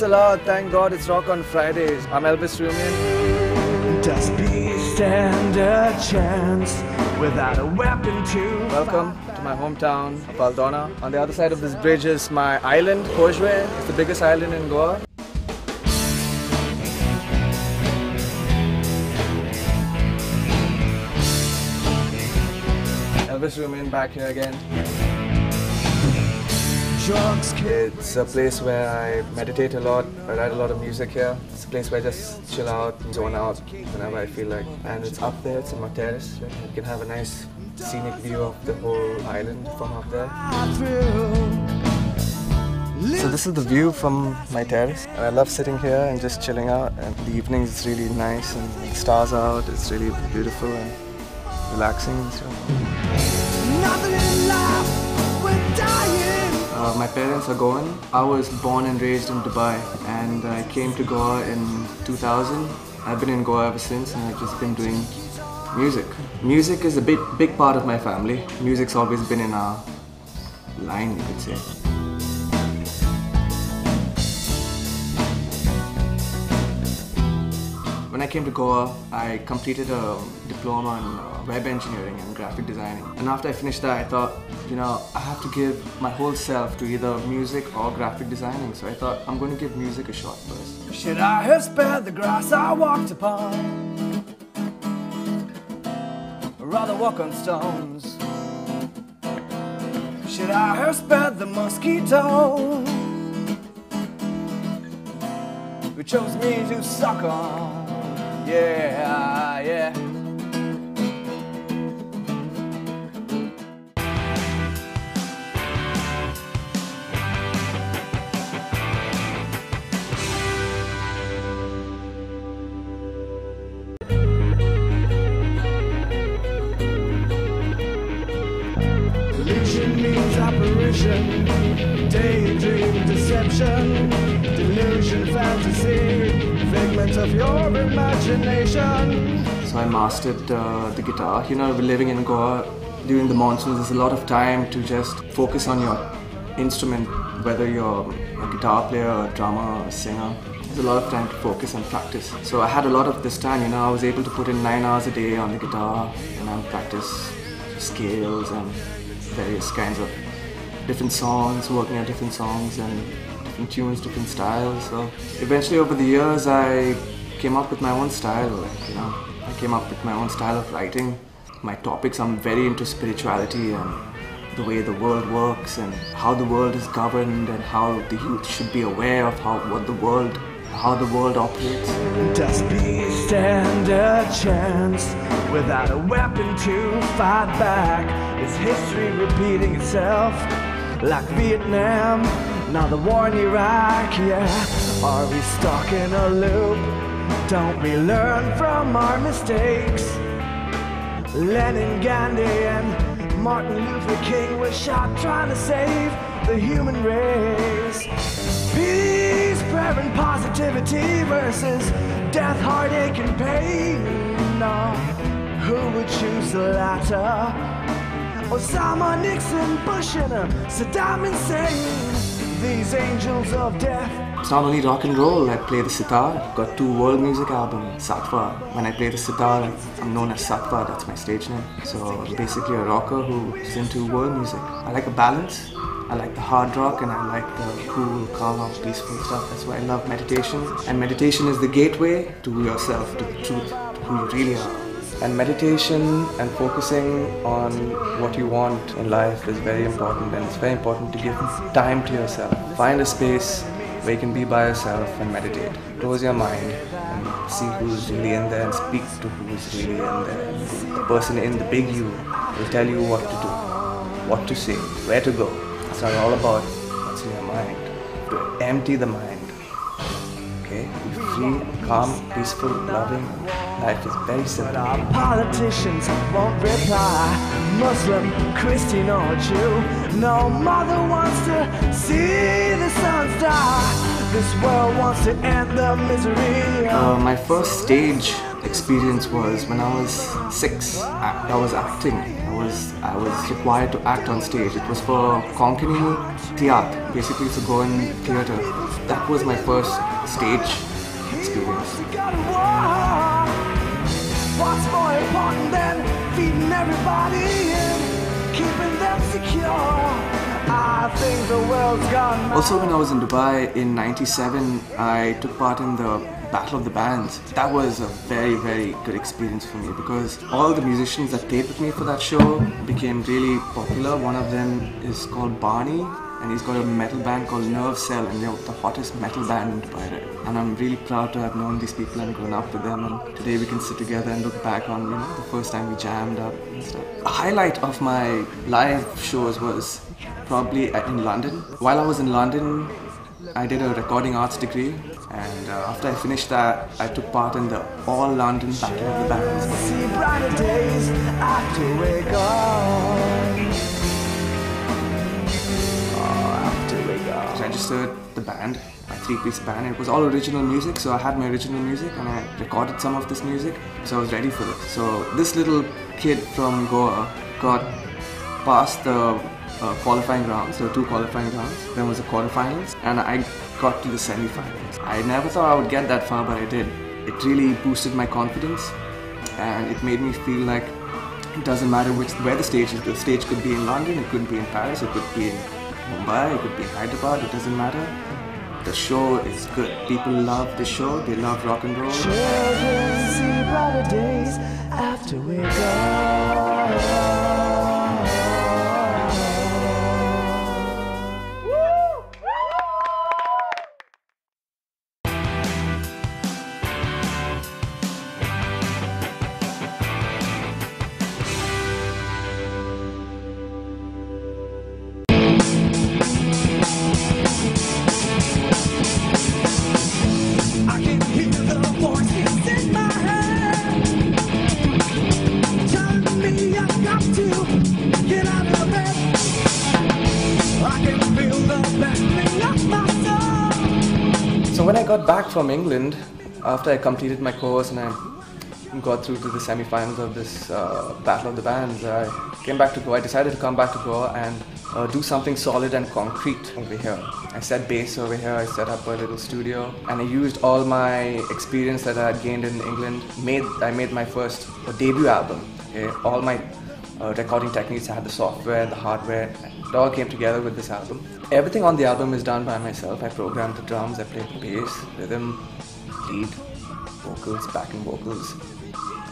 ArtistAloud, thank God it's Rock on Fridays. I'm Elvis Rumion. Does peace stand a chance without a weapon to Welcome to my hometown of Aldona. On the other side of this bridge is my island, Kojwe. It's the biggest island in Goa. Elvis Rumion back here again. It's a place where I meditate a lot. I write a lot of music here. It's a place where I just chill out and zone out whenever I feel like. And it's up there, it's on my terrace. You can have a nice scenic view of the whole island from up there. So this is the view from my terrace. And I love sitting here and just chilling out. And the evenings it's really nice and the stars are out. It's really beautiful and relaxing and stuff. Nothing in life, we're dying. My parents are Goan. I was born and raised in Dubai and I came to Goa in 2000. I've been in Goa ever since and I've just been doing music. Music is a big part of my family. Music's always been in our line, you could say. When I came to Goa, I completed a diploma in web engineering and graphic designing. And after I finished that, I thought, you know, I have to give my whole self to either music or graphic designing. So I thought, I'm going to give music a shot first. Should I have spared the grass I walked upon, or rather walk on stones? Should I have spared the mosquito who chose me to suck on? Yeah, yeah. Illusion means apparition, daydream, deception, delusion, fantasy, figment of your imagination. So I mastered the guitar. You know, living in Goa during the monsoons, there's a lot of time to just focus on your instrument, whether you're a guitar player, a drummer, or a singer. There's a lot of time to focus and practice. So I had a lot of this time, you know, I was able to put in 9 hours a day on the guitar and practice scales and various kinds of different songs, working on different songs and different tunes, different styles. So eventually over the years I came up with my own style, like, you know, I came up with my own style of writing. My topics, I'm very into spirituality and the way the world works and how the world is governed and how the youth should be aware of how the world operates. Does peace stand a chance without a weapon to fight back? Is history repeating itself like Vietnam, now the war in Iraq? Yeah, are we stuck in a loop? Don't we learn from our mistakes? Lenin, Gandhi and Martin Luther King were shot trying to save the human race. Peace, prayer and positivity versus death, heartache and pain. No, who would choose the latter? Osama, Nixon, Bush and Saddam Hussein, these angels of death. It's not only rock and roll, I play the sitar. I've got 2 world music albums, Satva. When I play the sitar, I'm known as Satva, that's my stage name. So I'm basically a rocker who is into world music. I like a balance. I like the hard rock and I like the cool, calm, peaceful stuff. That's why I love meditation. And meditation is the gateway to yourself, to the truth, to who you really are. And meditation and focusing on what you want in life is very important, and it's very important to give time to yourself. Find a space where you can be by yourself and meditate. Close your mind and see who's really in there and speak to who's really in there. The person in the big you will tell you what to do, what to say, where to go. It's not all about what's in your mind. You have to empty the mind. Okay? Be free, calm, peaceful, loving. Life is very simple. But our politicians won't reply. Muslim, Christian or Jew, no mother wants to see the sons die. This world wants to end the misery. My first stage experience was when I was 6. I was acting. I was required to act on stage. It was for Konkani Theatre, basically to go in theatre. That was my first stage experience. What's more important than feeding everybody and keeping them secure? I think the world's gone mad. Also, when I was in Dubai in '97, I took part in the Battle of the Bands. That was a very, very good experience for me because all the musicians that played with me for that show became really popular. One of them is called Barney, and he's got a metal band called Nerve Cell, and they're the hottest metal band in Dubai. And I'm really proud to have known these people and grown up with them, and today we can sit together and look back on, the first time we jammed up and stuff. A highlight of my live shows was probably in London. While I was in London, I did a recording arts degree, and after I finished that, I took part in the All London Battle of the Bands. See brighter days after we're gone. I registered the band, my 3-piece band. It was all original music, so I had my original music and I recorded some of this music, so I was ready for it. So this little kid from Goa got past the qualifying rounds. There were 2 qualifying rounds. Then was the quarterfinals, and I got to the semi-finals. I never thought I would get that far, but I did. It really boosted my confidence, and it made me feel like it doesn't matter where the stage is. The stage could be in London, it could be in Paris, it could be in Mumbai, it could be in Hyderabad, it doesn't matter. The show is good. People love the show, they love rock and roll. Children see brighter days after we're gone. So when I got back from England, after I completed my course and I got through to the semi-finals of this Battle of the Bands, I came back to Goa. I decided to come back to Goa and do something solid and concrete over here. I set bass over here, I set up a little studio, and I used all my experience that I had gained in England. I made my first debut album. Okay? All my recording techniques, I had the software, the hardware, it all came together with this album. Everything on the album is done by myself. I programmed the drums, I played the bass, rhythm, lead, vocals, backing vocals,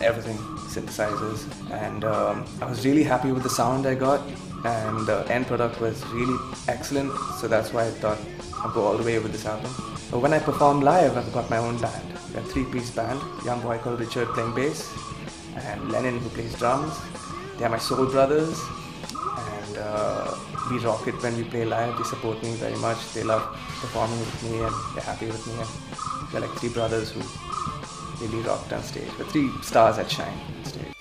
everything, synthesizers, and I was really happy with the sound I got, and the end product was really excellent, so that's why I thought I'd go all the way with this album. But when I perform live, I've got my own band. We're a 3-piece band, a young boy called Richard playing bass, and Lennon who plays drums. They are my soul brothers, and we rock it when we play live. They support me very much. They love performing with me and they're happy with me. And they're like 3 brothers who really rocked on stage. We're 3 stars that shine on stage.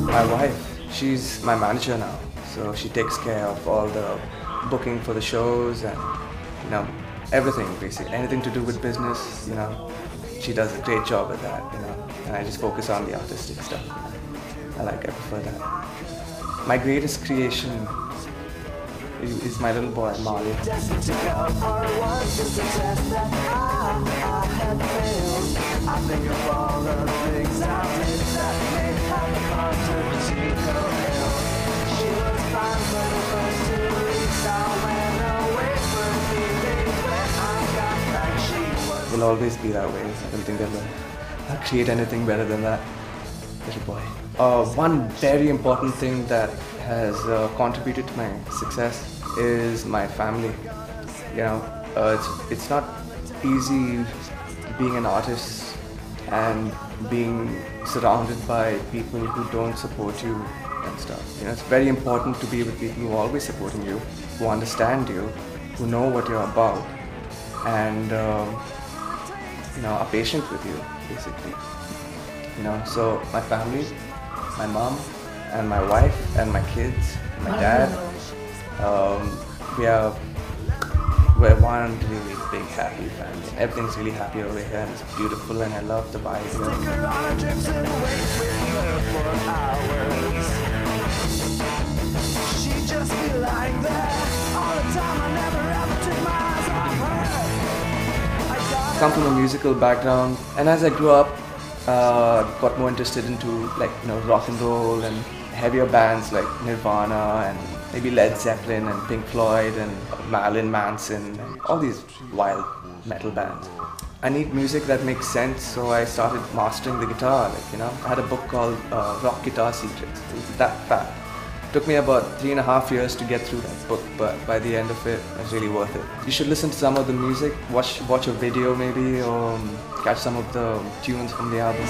My wife, she's my manager now. So she takes care of all the booking for the shows and, everything basically. Anything to do with business, she does a great job at that, and I just focus on the artistic stuff. I prefer that. My greatest creation is my little boy, Marley. Will always be that way. I don't think I'll create anything better than that, little boy. One very important thing that has contributed to my success is my family. It's not easy being an artist and being surrounded by people who don't support you and stuff. It's very important to be with people who are always supporting you, who understand you, who know what you're about, and are patient with you, basically. So my family, my mom, and my wife, and my kids, my dad, we are We're one really big happy family. Everything's really happy over here and it's beautiful and I love the vibe here. She just be like that all the time. I never ever took my eyes off her. I come from a musical background, and as I grew up, got more interested into rock and roll and heavier bands like Nirvana and maybe Led Zeppelin and Pink Floyd and Marilyn Manson and all these wild metal bands. I need music that makes sense, so I started mastering the guitar. I had a book called Rock Guitar Secrets. It's that fat. It took me about 3.5 years to get through that book, but by the end of it, it was really worth it. You should listen to some of the music, watch a video maybe, or catch some of the tunes from the album.